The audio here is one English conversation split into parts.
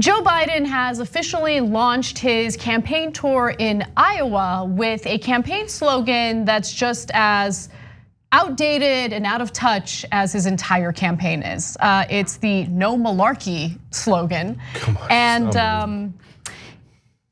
Joe Biden has officially launched his campaign tour in Iowa with a campaign slogan that's just as outdated and out of touch as his entire campaign is. It's the "No Malarkey" slogan. Come on, and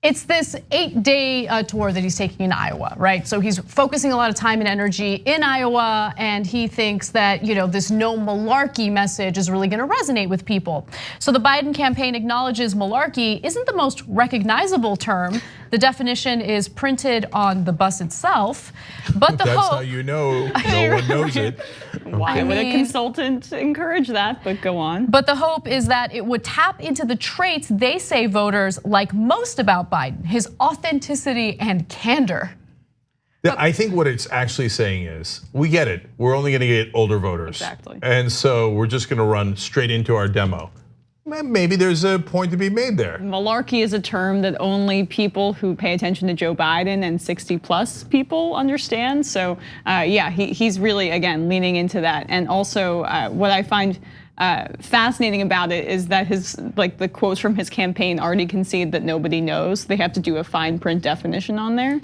it's this 8-day tour that he's taking in Iowa, right? So he's focusing a lot of time and energy in Iowa, and he thinks that this "no malarkey" message is really gonna resonate with people. So the Biden campaign acknowledges malarkey isn't the most recognizable term. The definition is printed on the bus itself, but the That's hope— how you know no one knows it. Why would a consultant encourage that? But go on. But the hope is that it would tap into the traits they say voters like most about Biden: his authenticity and candor. I think what it's actually saying is, we get it. We're only gonna get older voters. Exactly. And so we're just gonna run straight into our demo. Maybe there's a point to be made there. Malarkey is a term that only people who pay attention to Joe Biden and 60+ people understand. So yeah, he's really, again, leaning into that. And also what I find fascinating about it is that the quotes from his campaign already concede that nobody knows. They have to do a fine print definition on there.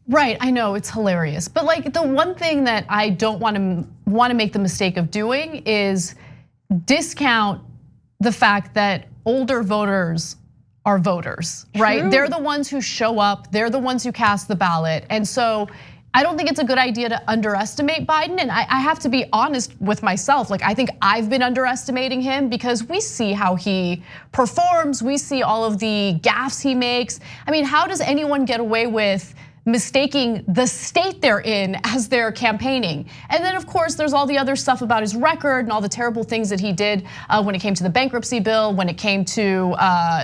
Right, I know, it's hilarious. But the one thing that I don't want to make the mistake of doing is discount the fact that older voters are voters, right? True. They're the ones who show up, they're the ones who cast the ballot. And so I don't think it's a good idea to underestimate Biden. And I have to be honest with myself. I think I've been underestimating him because we see how he performs, we see all of the gaffes he makes. I mean, how does anyone get away with mistaking the state they're in as they're campaigning? And then of course there's all the other stuff about his record and all the terrible things that he did when it came to the bankruptcy bill, when it came to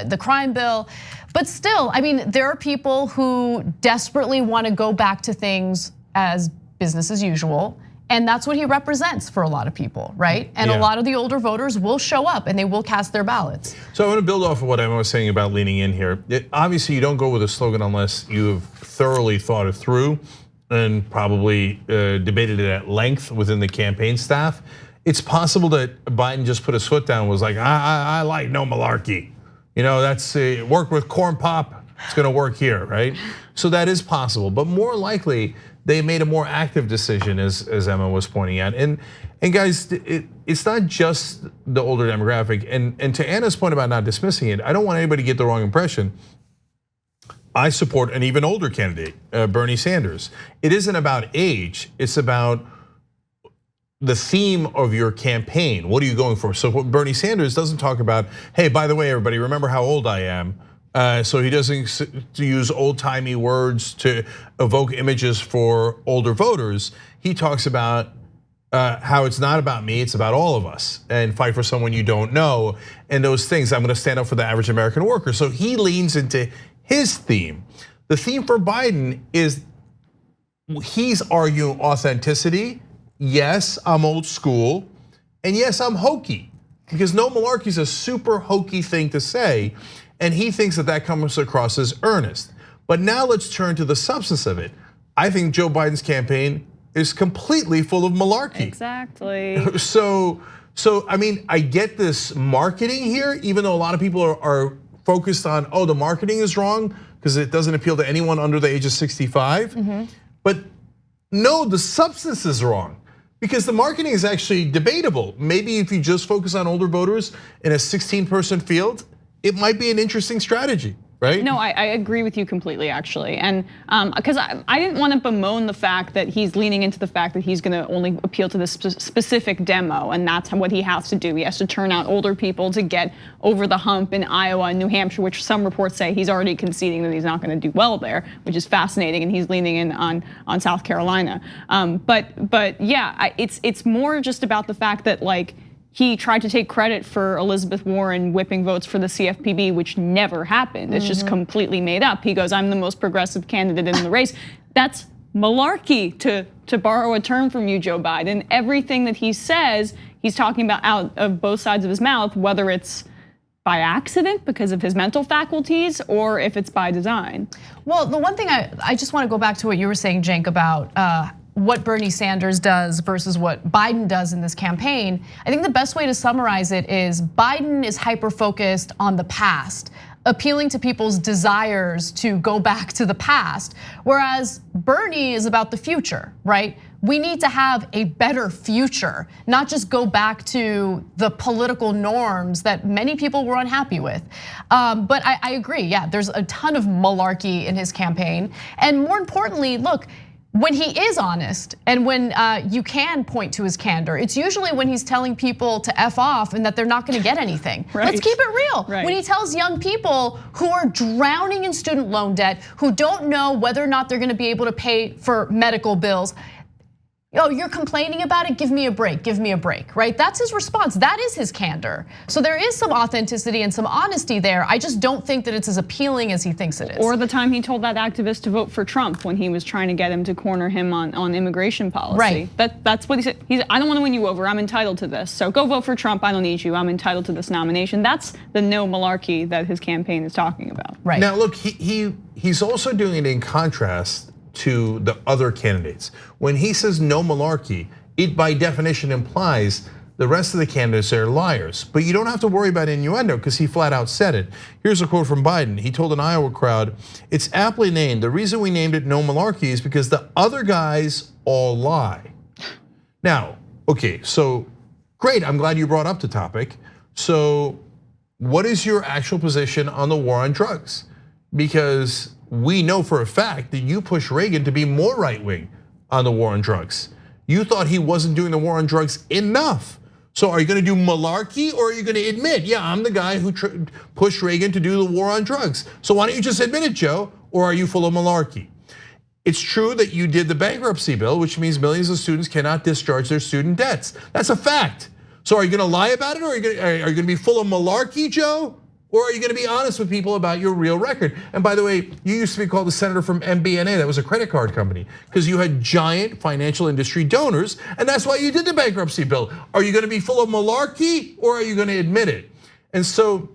the crime bill. But still, I mean, there are people who desperately want to go back to things as business as usual. And that's what he represents for a lot of people, right? And a lot of the older voters will show up and they will cast their ballots. So I want to build off of what I was saying about leaning in here. Obviously, you don't go with a slogan unless you have thoroughly thought it through and probably debated it at length within the campaign staff. It's possible that Biden just put his foot down and was like, I like no malarkey. That's work with corn pop, it's gonna work here, right? So that is possible, but more likely, they made a more active decision, as Emma was pointing out. And guys, it's not just the older demographic. And to Anna's point about not dismissing it, I don't want anybody to get the wrong impression. I support an even older candidate, Bernie Sanders. It isn't about age, it's about the theme of your campaign. What are you going for? So what Bernie Sanders doesn't talk about, hey, by the way, everybody, remember how old I am. So he doesn't use old-timey words to evoke images for older voters. He talks about how it's not about me, it's about all of us, and fight for someone you don't know, and those things. I'm gonna stand up for the average American worker. So he leans into his theme. The theme for Biden is he's arguing authenticity. Yes, I'm old school, and yes, I'm hokey, because no malarkey is a super hokey thing to say. And he thinks that comes across as earnest. But now let's turn to the substance of it. I think Joe Biden's campaign is completely full of malarkey. Exactly. So I mean, I get this marketing here, even though a lot of people are focused on, the marketing is wrong because it doesn't appeal to anyone under the age of 65. But no, the substance is wrong. Because the marketing is actually debatable. Maybe if you just focus on older voters in a 16-person field, it might be an interesting strategy, right? No, I agree with you completely, actually. And because I didn't want to bemoan the fact that he's leaning into the fact that he's going to only appeal to this specific demo, and that's what he has to do. He has to turn out older people to get over the hump in Iowa and New Hampshire, which some reports say he's already conceding that he's not going to do well there, which is fascinating, and he's leaning in on South Carolina. But yeah, it's more just about the fact that he tried to take credit for Elizabeth Warren whipping votes for the CFPB, which never happened. It's just completely made up. He goes, I'm the most progressive candidate in the race. That's malarkey, to borrow a term from you, Joe Biden. Everything that he says, he's talking about out of both sides of his mouth, whether it's by accident because of his mental faculties or if it's by design. Well, the one thing I just want to go back to what you were saying, Cenk, about what Bernie Sanders does versus what Biden does in this campaign, I think the best way to summarize it is Biden is hyper-focused on the past, appealing to people's desires to go back to the past, whereas Bernie is about the future, right? We need to have a better future, not just go back to the political norms that many people were unhappy with. But I agree, yeah, there's a ton of malarkey in his campaign. And more importantly, look, when he is honest and when you can point to his candor, it's usually when he's telling people to F off and that they're not gonna get anything. Right. Let's keep it real. Right. When he tells young people who are drowning in student loan debt, who don't know whether or not they're gonna be able to pay for medical bills, oh, you're complaining about it? Give me a break, right? That's his response. That is his candor. So there is some authenticity and some honesty there. I just don't think that it's as appealing as he thinks it is. Or the time he told that activist to vote for Trump when he was trying to get him to corner him on immigration policy. Right. That's what he said. I don't want to win you over. I'm entitled to this. So go vote for Trump. I don't need you. I'm entitled to this nomination. That's the no malarkey that his campaign is talking about. Right. Now look, he's also doing it in contrast to the other candidates. When he says no malarkey, it by definition implies the rest of the candidates are liars. But you don't have to worry about innuendo because he flat out said it. Here's a quote from Biden. He told an Iowa crowd, "It's aptly named. The reason we named it no malarkey is because the other guys all lie." Now, okay, so great, I'm glad you brought up the topic. So what is your actual position on the war on drugs? Because we know for a fact that you pushed Reagan to be more right-wing on the war on drugs. You thought he wasn't doing the war on drugs enough. So are you gonna do malarkey or are you gonna admit, yeah, I'm the guy who pushed Reagan to do the war on drugs? So why don't you just admit it, Joe? Or are you full of malarkey? It's true that you did the bankruptcy bill, which means millions of students cannot discharge their student debts. That's a fact. So are you gonna lie about it or are you gonna be full of malarkey, Joe? Or are you gonna be honest with people about your real record? And by the way, you used to be called a senator from MBNA, that was a credit card company, because you had giant financial industry donors, and that's why you did the bankruptcy bill. Are you gonna be full of malarkey or are you gonna admit it? And so,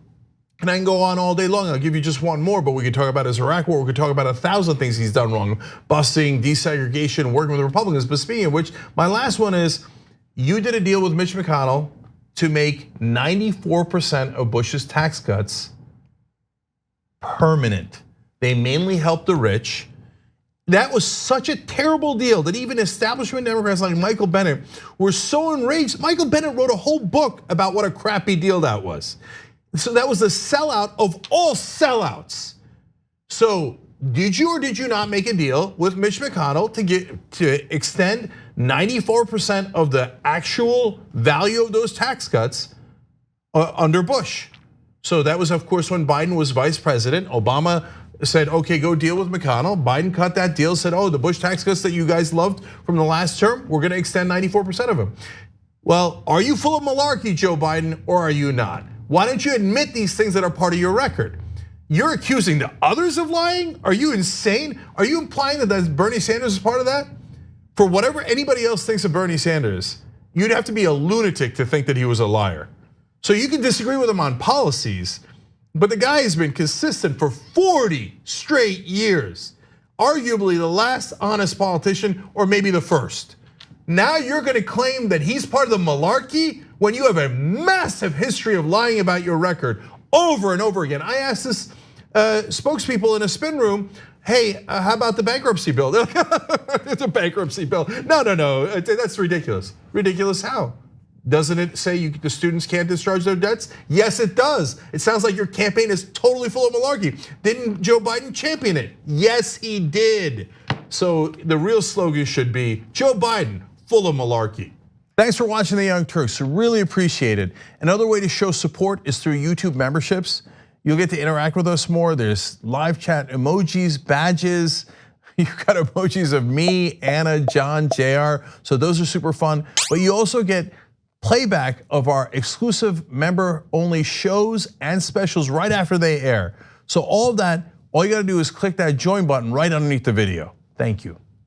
and I can go on all day long, I'll give you just one more, but we could talk about his Iraq war, we could talk about 1,000 things he's done wrong, busing, desegregation, working with the Republicans, but speaking of which, my last one is, you did a deal with Mitch McConnell to make 94% of Bush's tax cuts permanent. They mainly helped the rich. That was such a terrible deal that even establishment Democrats like Michael Bennet were so enraged. Michael Bennet wrote a whole book about what a crappy deal that was. So that was the sellout of all sellouts. So did you or did you not make a deal with Mitch McConnell to extend 94% of the actual value of those tax cuts under Bush? So that was, of course, when Biden was vice president. Obama said, okay, go deal with McConnell. Biden cut that deal, said, oh, the Bush tax cuts that you guys loved from the last term, we're gonna extend 94% of them. Well, are you full of malarkey, Joe Biden, or are you not? Why don't you admit these things that are part of your record? You're accusing the others of lying? Are you insane? Are you implying that Bernie Sanders is part of that? For whatever anybody else thinks of Bernie Sanders, you'd have to be a lunatic to think that he was a liar. So you can disagree with him on policies, but the guy has been consistent for 40 straight years. Arguably the last honest politician, or maybe the first. Now you're gonna claim that he's part of the malarkey when you have a massive history of lying about your record over and over again. I asked this spokespeople in a spin room, hey, how about the bankruptcy bill? They're like, it's a bankruptcy bill. No, that's ridiculous. Ridiculous how? Doesn't it say the students can't discharge their debts? Yes, it does. It sounds like your campaign is totally full of malarkey. Didn't Joe Biden champion it? Yes, he did. So the real slogan should be, Joe Biden, full of malarkey. Thanks for watching The Young Turks, really appreciate it. Another way to show support is through YouTube memberships. You'll get to interact with us more. There's live chat emojis, badges. You've got emojis of me, Anna, John, JR. So those are super fun. But you also get playback of our exclusive member-only shows and specials right after they air. So all of that, all you gotta do is click that join button right underneath the video. Thank you.